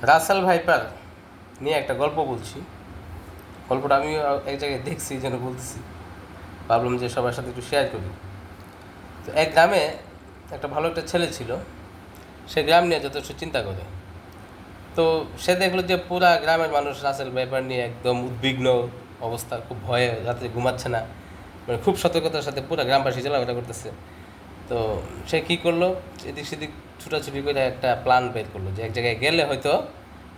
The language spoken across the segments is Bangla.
রাসেল ভাইপার নিয়ে একটা গল্প বলছি। গল্পটা আমি এক জায়গায় দেখছি, যেন বলতেছি, ভাবলাম যে সবার সাথে একটু শেয়ার করি। তো এক গ্রামে একটা ভালো একটা ছেলে ছিল। সে গ্রাম নিয়ে যথেষ্ট চিন্তা করে। তো সে দেখলো যে পুরা গ্রামের মানুষ রাসেল ভাইপার নিয়ে একদম উদ্বিগ্ন অবস্থা, খুব ভয়ে রাতে ঘুমাচ্ছে না, মানে খুব সতর্কতার সাথে পুরা গ্রামবাসী চলাফেরা করতেছে। তো সে কী করলো, এদিক সেদিক ছুটাছুটি করে একটা প্ল্যান বের করলো যে এক জায়গায় গেলে হয়তো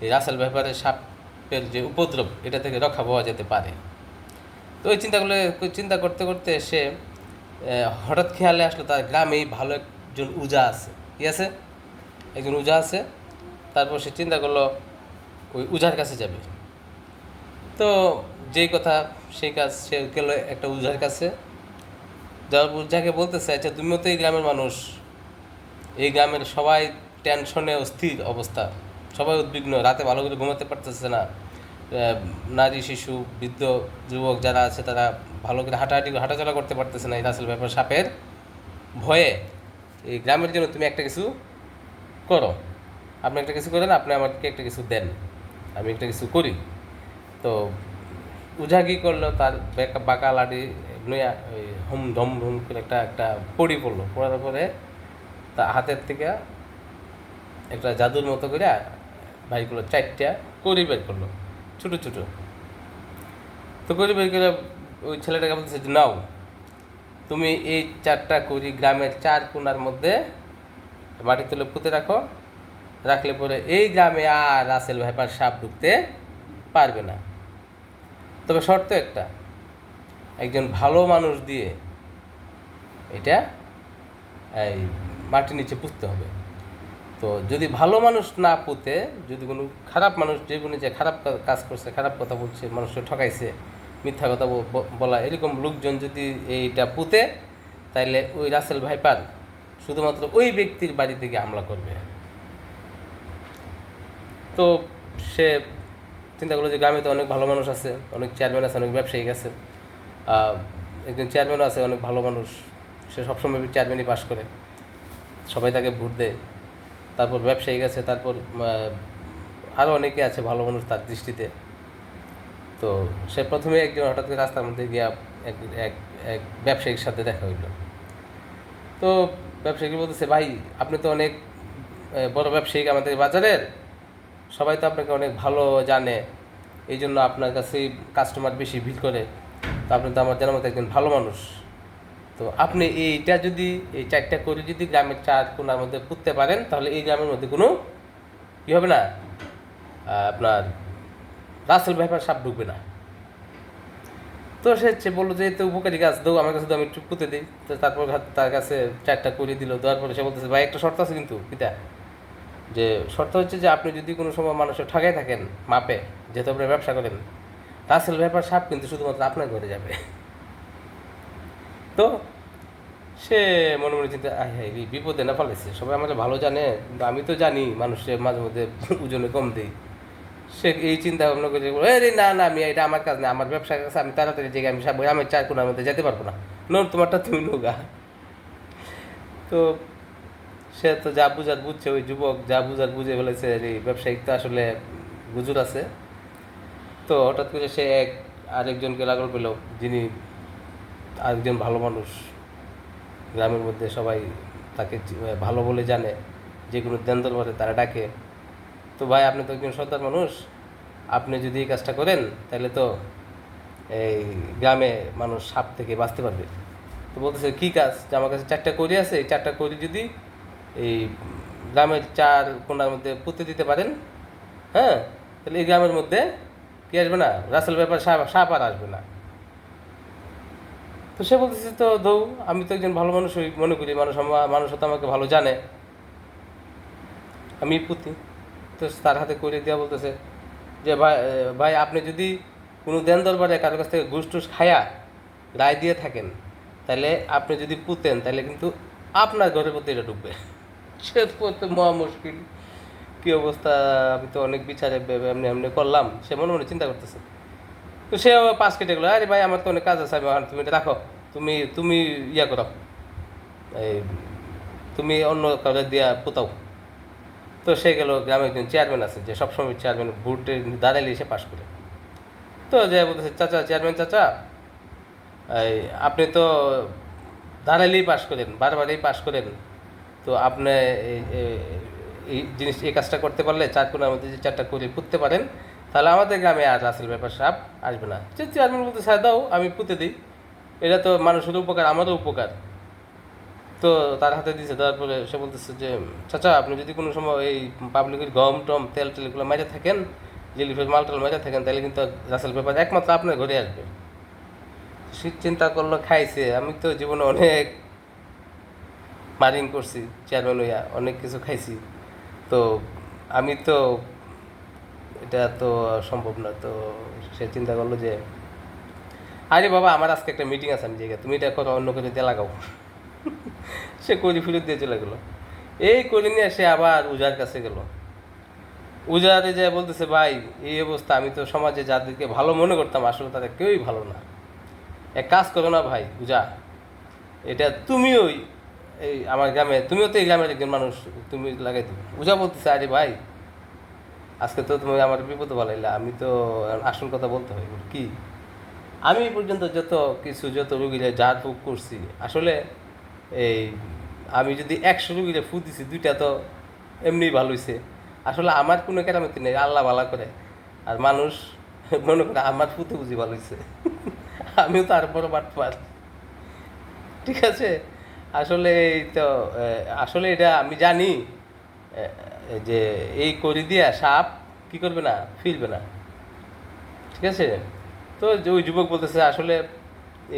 এই রাসেল ভাইপারের সাপের যে উপদ্রব, এটা থেকে রক্ষা পাওয়া যেতে পারে। তো ওই চিন্তাগুলো চিন্তা করতে করতে সে হঠাৎ খেয়ালে আসলো তার গ্রামেই ভালো একজন উজা আছে। কি আছে? একজন উজা আছে। তারপর সে চিন্তা করলো ওই উজার কাছে যাবে। তো যেই কথা সেই কাজ, সে গেল একটা উজার কাছে। যার উজাকে বলতেছে, আচ্ছা তুমিও তো এই গ্রামের মানুষ, এই গ্রামের সবাই টেনশনে অস্থির অবস্থা, সবাই উদ্বিগ্ন, রাতে ভালো করে ঘুমাতে পারতেছে না। নারী, শিশু, বৃদ্ধ, যুবক যারা আছে তারা ভালো করে হাঁটাচলা করতে পারতেছে না এই রাসেল ব্যাপার সাপের ভয়ে। এই গ্রামের জন্য তুমি একটা কিছু করো, আপনি একটা কিছু করেন, আপনি আমাকে একটা কিছু দেন, আমি একটা কিছু করি। তো উঝা কী করলো, তার বাঁকা লাঠি নয়া ওই হুম ধম ধুম করে একটা একটা পড়ি পড়লো। পড়ার পরে তা হাতের থেকে একটা জাদুর মতো করে বাইর করলো, চারটা কড়ি বের করলো, ছোটো ছোটো। তো কড়ি বের করে ওই ছেলেটাকে বলতেছে যে নাও, তুমি এই চারটা কড়ি গ্রামের চার কোণার মধ্যে মাটি তুলে পুঁতে রাখো। রাখলে পরে এই গ্রামে আর রাসেল ভাইপার সাপ ঢুকতে পারবে না। তবে শর্ত একটা, একজন ভালো মানুষ দিয়ে এটা এই মাটির নিচে পুঁততে হবে। তো যদি ভালো মানুষ না পুঁতে, যদি কোনো খারাপ মানুষ, যে কোনো যে খারাপ কাজ করছে, খারাপ কথা বলছে, মানুষকে ঠকাইছে, মিথ্যা কথা বলা, এরকম লোকজন যদি এইটা পুঁতে, তাইলে ওই রাসেল ভাইপার শুধুমাত্র ওই ব্যক্তির বাড়ি থেকে হামলা করবে। তো সে চিন্তা করলো যে গ্রামে তো অনেক ভালো মানুষ আছে, অনেক চেয়ারম্যান আছে, অনেক ব্যবসায়িক আছে। একজন চেয়ারম্যানও আছে, অনেক ভালো মানুষ, সে সবসময় চেয়ারম্যানই পাশ করে, সবাই তাকে ভোট দেয়। তারপর ব্যবসায়িক আছে, তারপর আরও অনেকে আছে ভালো মানুষ তার দৃষ্টিতে। তো সে প্রথমে একজন হঠাৎ করে রাস্তার মধ্যে গিয়া এক এক এক ব্যবসায়ীর সাথে দেখা হইল। তো ব্যবসায়ী বলতেছে, ভাই আপনি তো অনেক বড় ব্যবসায়িক আমাদের বাজারের, সবাই তো আপনাকে অনেক ভালো জানে, এই জন্য আপনার কাছেই কাস্টমার বেশি ভিড় করে। তো আপনি তো আমার জানার মতো একজন ভালো মানুষ। তো আপনি এইটা যদি, এই চারটা করে যদি গ্রামের চার কোণার মধ্যে পুঁততে পারেন, তাহলে এই গ্রামের মধ্যে কোনো কী হবে না, আপনার রাসেল ভাইপার সাপ ঢুকবে না। তো সে বললো যে তো উপকারী গাছ দাও আমার কাছে, তো আমি একটু পুঁতে দিই। তো তারপর তার কাছে চারটা করে দিল। দেওয়ার পরে সে বলতেছে, ভাই একটা শর্ত আছে কিন্তু। কিতা? যে শর্ত হচ্ছে যে আপনি যদি কোনো সময় মানুষের ঠকাই থাকেন মাপে, যেহেতু আপনি ব্যবসা করেন, রাসেল ভাইপার সাপ কিন্তু শুধুমাত্র আপনার ঘরে যাবে। তো সে মনে মনে চিন্তা, হ্যাঁ বিপদে না ফেলেছে, সবাই আমাকে ভালো জানে, কিন্তু আমি তো জানি মানুষের মাঝে মধ্যে ওজনে কম দিই। সে এই চিন্তা ভাবনা করে, না না, আমি এটা আমার কাজ না, আমার ব্যবসার কাছে, আমি তাড়াতাড়ি জায়গায় আমি আমি চার কোণার মধ্যে যেতে পারবো না, নোর তোমারটা তুমি নোগা। তো সে তো যা বুঝার বুঝছে, ওই যুবক যা বুঝার বুঝে ফেলেছে, এই ব্যবসায়িক তো আসলে গুজুর আছে। তো হঠাৎ করে সে আরেকজনকে লাগল পেল, যিনি আরেকজন ভালো মানুষ, গ্রামের মধ্যে সবাই তাকে ভালো বলে জানে, যে কোনো দেন দরবারে তারা ডাকে। তো ভাই আপনি তো একজন সর্দার মানুষ, আপনি যদি এই কাজটা করেন তাহলে তো এই গ্রামে মানুষ সাপ থেকে বাঁচতে পারবে। তো বলতেছে কী কাজ? যে আমার কাছে চারটা কড়ি আছে, এই চারটা কড়ি যদি এই গ্রামের চার কোণার মধ্যে পুঁতে দিতে পারেন, হ্যাঁ, তাহলে এই গ্রামের মধ্যে কী আসবে না, রাসেল ব্যাপার সাপ সাপ আর আসবে না। তো সে বলতেছে, তো দৌ আমি তো একজন ভালো মানুষ মনে করি, মানুষ তো আমাকে ভালো জানে, আমি পুঁতি। তো তার হাতে করে দেওয়া বলতেছে যে ভাই ভাই আপনি যদি কোনো দেন দরবারে কারোর কাছ থেকে ঘুষ টুস খায়া রায় দিয়ে থাকেন, তাহলে আপনি যদি পুঁতেন তাহলে কিন্তু আপনার ঘরের মধ্যে এটা ঢুকবে। সে তো মহা মুশকিল, কী অবস্থা, আমি তো অনেক বিচারে এমনি এমনি করলাম, সে মনে মনে চিন্তা করতেছে। তো সে পাশ কেটে গেলো, আরে ভাই আমার তো অনেক কাজ আছে, আমি তুমি এটা রাখো, তুমি তুমি করো, এই তুমি অন্য কাউকে দিয়া পোতাও। তো সে গেল গ্রামে একজন চেয়ারম্যান আছে যে সবসময় চেয়ারম্যান ভোটে দাঁড়াইলে এসে পাশ করে। তো যে বলতেছে, চাচা চেয়ারম্যান চাচা, এই আপনি তো দাঁড়াইলেই পাশ করেন, বারবারই পাশ করেন, তো আপনি এই জিনিস এই কাজটা করতে পারলে 4 কোণার মধ্যে যে 4টা করে পুঁততে পারেন, তাহলে আমাদের গ্রামে আর রাসেল ব্যাপার সাপ আসবে না। যে চেয়ারম্যান বলতে স্যার দাও, আমি পুঁতে দিই, এটা তো মানুষের উপকার, আমারও উপকার। তো তার হাতে দিয়েছে, দেওয়ার পরে সে বলতেছে যে চাচা আপনি যদি কোনো সময় এই পাবলিকের গম টম তেল টেল এগুলো মেরে থাকেন, লিলিফের মাল টাল মেরে থাকেন, তাহলে কিন্তু রাসেল ব্যাপার একমাত্র আপনার ঘরে আসবে। সে চিন্তা করলো, খাইছে, আমি তো জীবনে অনেক মারিং করছি চেয়ারম্যান হইয়া, অনেক কিছু খাইছি, তো আমি তো এটা তো সম্ভব না। তো সে চিন্তা করলো যে আরে বাবা, আমার আজকে একটা মিটিং আছে, আমি জায়গায়, তুমি এটা করো, অন্য করে দিয়ে লাগাও। সে করি ফিরত দিয়ে চলে গেলো। এই করে নিয়ে সে আবার উজার কাছে গেল। উজারে যায় বলতেছে, ভাই এই অবস্থা, আমি তো সমাজে যাদেরকে ভালো মনে করতাম আসলে তাদের কেউই ভালো না। এক কাজ করো না ভাই উজা, এটা তুমিও এই আমার গ্রামে, তুমিও তো এই গ্রামের একজন মানুষ, তুমি লাগাই দিবে। উজা বলতেছে, আরে ভাই আজকে তো তুমি আমার বিপদে বলাইলা, আমি তো আসল কথা বলতে হয়। কি, আমি এই পর্যন্ত যত কিছু, যত রুগীরা ঝাড় ফুঁক করছি, আসলে এই আমি যদি 100 রুগীরে ফু দিছি, 2টা তো এমনিই ভালো হয়েছে। আসলে আমার কোনো কেরামতি নেই, আল্লাহ ভালো করে। আর মানুষ মনে করে আমার ফুতে বুঝি ভালো হয়েছে। আমিও তো আর বড় বাটপার, ঠিক আছে। আসলে এই তো আসলে এটা আমি জানি যে এই করি দিয়া সাপ কি করবে না, ফিরবে না, ঠিক আছে। তো যে ওই যুবক বলতেছে, আসলে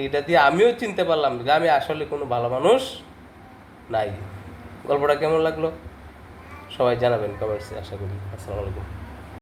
এইটা দিয়ে আমিও চিনতে পারলাম যে আমি আসলে কোনো ভালো মানুষ নাই। গল্পটা কেমন লাগলো সবাই জানাবেন কমেন্টসে, আশা করি। আসসালামু আলাইকুম।